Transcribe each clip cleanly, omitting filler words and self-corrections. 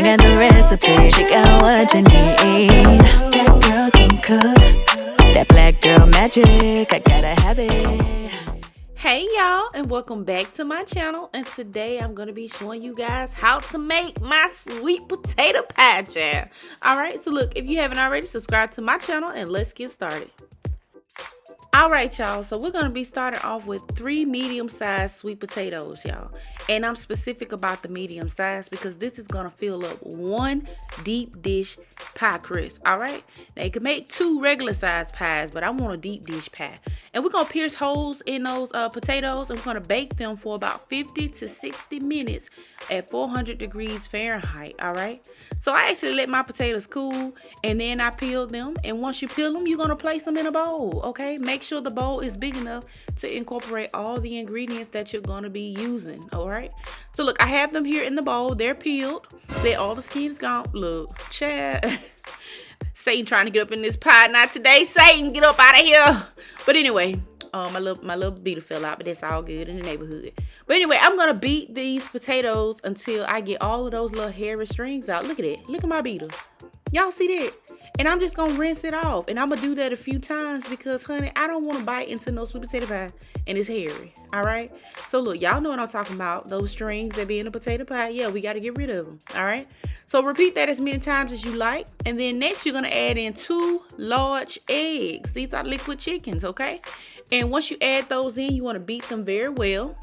got the recipe. Check out what you need. That girl can cook. That black girl magic, I gotta have it. Hey y'all, and welcome back to my channel. And today I'm going to be showing you guys how to make my sweet potato pie jam. Alright, so look, if you haven't already, subscribe to my channel and let's get started. Alright y'all, so we're going to be starting off with 3 medium-sized sweet potatoes, y'all. And I'm specific about the medium size because this is going to fill up 1 deep dish pie crust. Alright, now you can make 2 regular sized pies, but I want a deep dish pie. And we're going to pierce holes in those potatoes, and we're going to bake them for about 50 to 60 minutes at 400 degrees Fahrenheit. Alright, so I actually let my potatoes cool and then I peeled them. And once you peel them, you're going to place them in a bowl. Okay, make sure the bowl is big enough to incorporate all the ingredients that you're going to be using. All right, so look, I have them here in the bowl. They're peeled. All the skin is gone. Look, Chad. Satan trying to get up in this pie. Not today, Satan. Get up out of here. But anyway, my little beater fell out, but that's all good in the neighborhood. But anyway, I'm gonna beat these potatoes until I get all of those little hairy strings out. Look at it. Look at my beater. Y'all see that? And I'm just gonna rinse it off. And I'm gonna do that a few times because, honey, I don't want to bite into no sweet potato pie and it's hairy. All right. So look, y'all know what I'm talking about. Those strings that be in a potato pie. Yeah, we got to get rid of them. All right. So repeat that as many times as you like. And then next, you're gonna add in 2 large eggs. These are liquid chickens. Okay. And once you add those in, you want to beat them very well.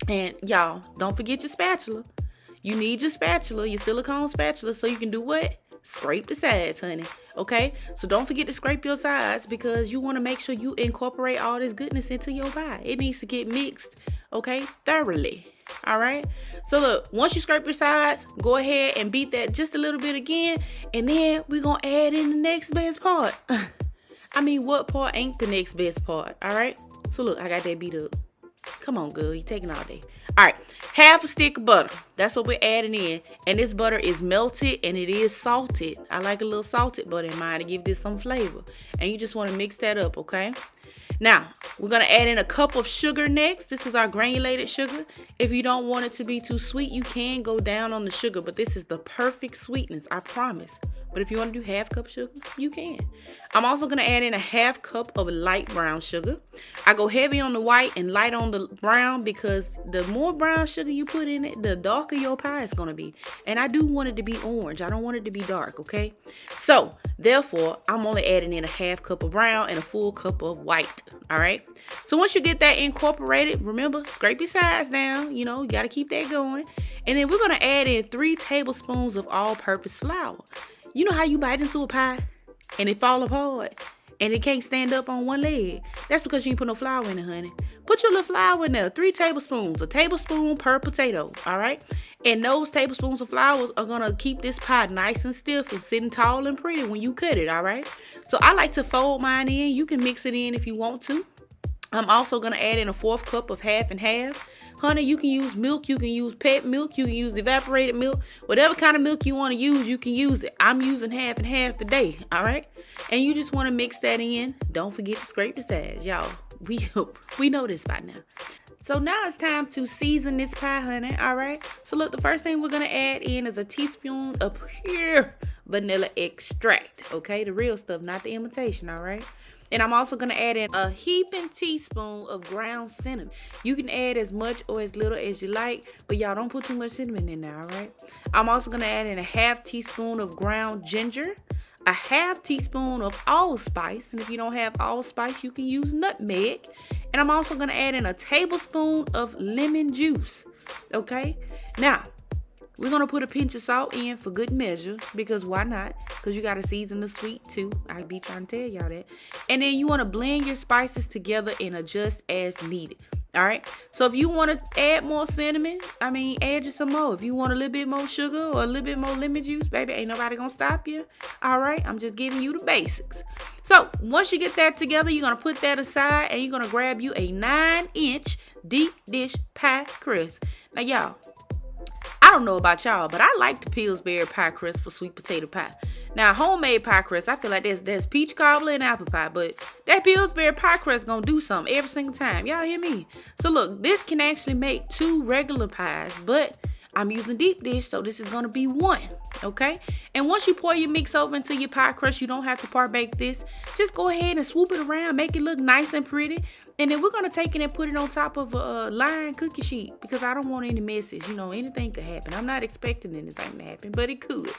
And y'all, don't forget your spatula. You need your spatula, your silicone spatula, so you can do what? Scrape the sides, honey. Okay, so don't forget to scrape your sides because you want to make sure you incorporate all this goodness into your pie. It needs to get mixed, okay, thoroughly. All right, so look, once you scrape your sides, go ahead and beat that just a little bit again, and then we're gonna add in the next best part. I mean, what part ain't the next best part? All right, so look, I got that beat up. Come on, girl, you taking all day. All right, half a stick of butter. That's what we're adding in. And this butter is melted and it is salted. I like a little salted butter in mine to give this some flavor. And you just want to mix that up, okay? Now, we're going to add in a cup of sugar next. This is our granulated sugar. If you don't want it to be too sweet, you can go down on the sugar. But this is the perfect sweetness, I promise. But if you want to do half cup sugar, you can. I'm also going to add in a half cup of light brown sugar. I go heavy on the white and light on the brown because the more brown sugar you put in it, the darker your pie is going to be. And I do want it to be orange. I don't want it to be dark, okay? So, therefore, I'm only adding in a half cup of brown and a full cup of white, all right? So once you get that incorporated, remember, scrape your sides down. You know, you got to keep that going. And then we're going to add in 3 tablespoons of all-purpose flour. You know how you bite into a pie and it fall apart and it can't stand up on one leg? That's because you ain't put no flour in it, honey. Put your little flour in there. 3 tablespoons, a tablespoon per potato, all right? And those tablespoons of flour are going to keep this pie nice and stiff and sitting tall and pretty when you cut it, all right? So I like to fold mine in. You can mix it in if you want to. I'm also going to add in a 4th cup of half and half. Honey, you can use milk, you can use pet milk, you can use evaporated milk. Whatever kind of milk you want to use, you can use it. I'm using half and half today, all right? And you just want to mix that in. Don't forget to scrape the sides, y'all. We know this by now. So now it's time to season this pie, honey, all right? So look, the first thing we're going to add in is a teaspoon of pure vanilla extract, okay? The real stuff, not the imitation, all right? And I'm also going to add in a heaping teaspoon of ground cinnamon. You can add as much or as little as you like, but y'all don't put too much cinnamon in there, all right? I'm also going to add in a half teaspoon of ground ginger, a half teaspoon of allspice. And if you don't have allspice, you can use nutmeg. And I'm also going to add in a tablespoon of lemon juice, okay? Now, we're going to put a pinch of salt in for good measure because why not? Because you got to season the sweet too. I be trying to tell y'all that. And then you want to blend your spices together and adjust as needed. All right. So if you want to add more cinnamon, add just some more. If you want a little bit more sugar or a little bit more lemon juice, baby, ain't nobody going to stop you. All right. I'm just giving you the basics. So once you get that together, you're going to put that aside and you're going to grab you a 9-inch deep dish pie crust. Now, y'all, I don't know about y'all, but I like the Pillsbury pie crust for sweet potato pie. Now, homemade pie crust, I feel like there's peach cobbler and apple pie, but that Pillsbury pie crust gonna do something every single time. Y'all hear me? So look, this can actually make 2 regular pies, but I'm using deep dish, so this is going to be 1, okay? And once you pour your mix over into your pie crust, you don't have to par bake this. Just go ahead and swoop it around, make it look nice and pretty. And then we're going to take it and put it on top of a lined cookie sheet because I don't want any messes. You know, anything could happen. I'm not expecting anything to happen, but it could.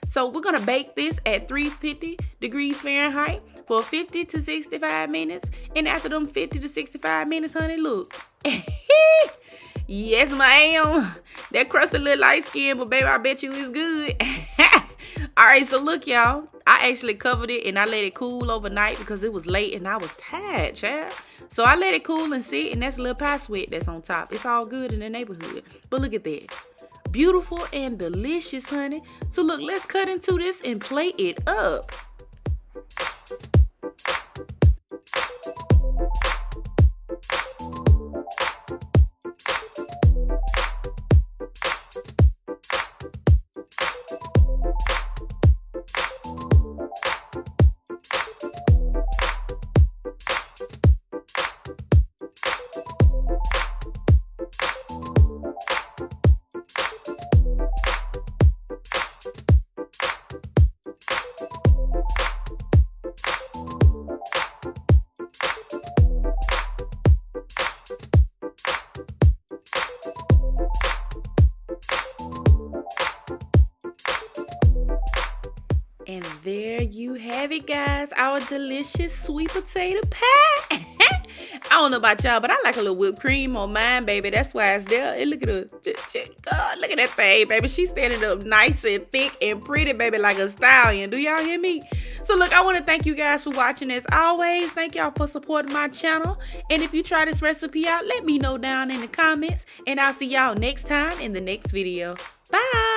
So we're going to bake this at 350 degrees Fahrenheit for 50 to 65 minutes. And after them 50 to 65 minutes, honey, look. Yes, ma'am. That crust a little light skin, but baby, I bet you it's good. All right, so look, y'all. I actually covered it and I let it cool overnight because it was late and I was tired, child. So I let it cool and sit, and that's a little pie sweat that's on top. It's all good in the neighborhood. But look at that. Beautiful and delicious, honey. So look, let's cut into this and plate it up. And there you have it, guys. Our delicious sweet potato pie. I don't know about y'all, but I like a little whipped cream on mine, baby. That's why it's there. And look at her. God, look at that thing, baby. She's standing up nice and thick and pretty, baby, like a stallion. Do y'all hear me? So look, I want to thank you guys for watching as always. Thank y'all for supporting my channel. And if you try this recipe out, let me know down in the comments. And I'll see y'all next time in the next video. Bye.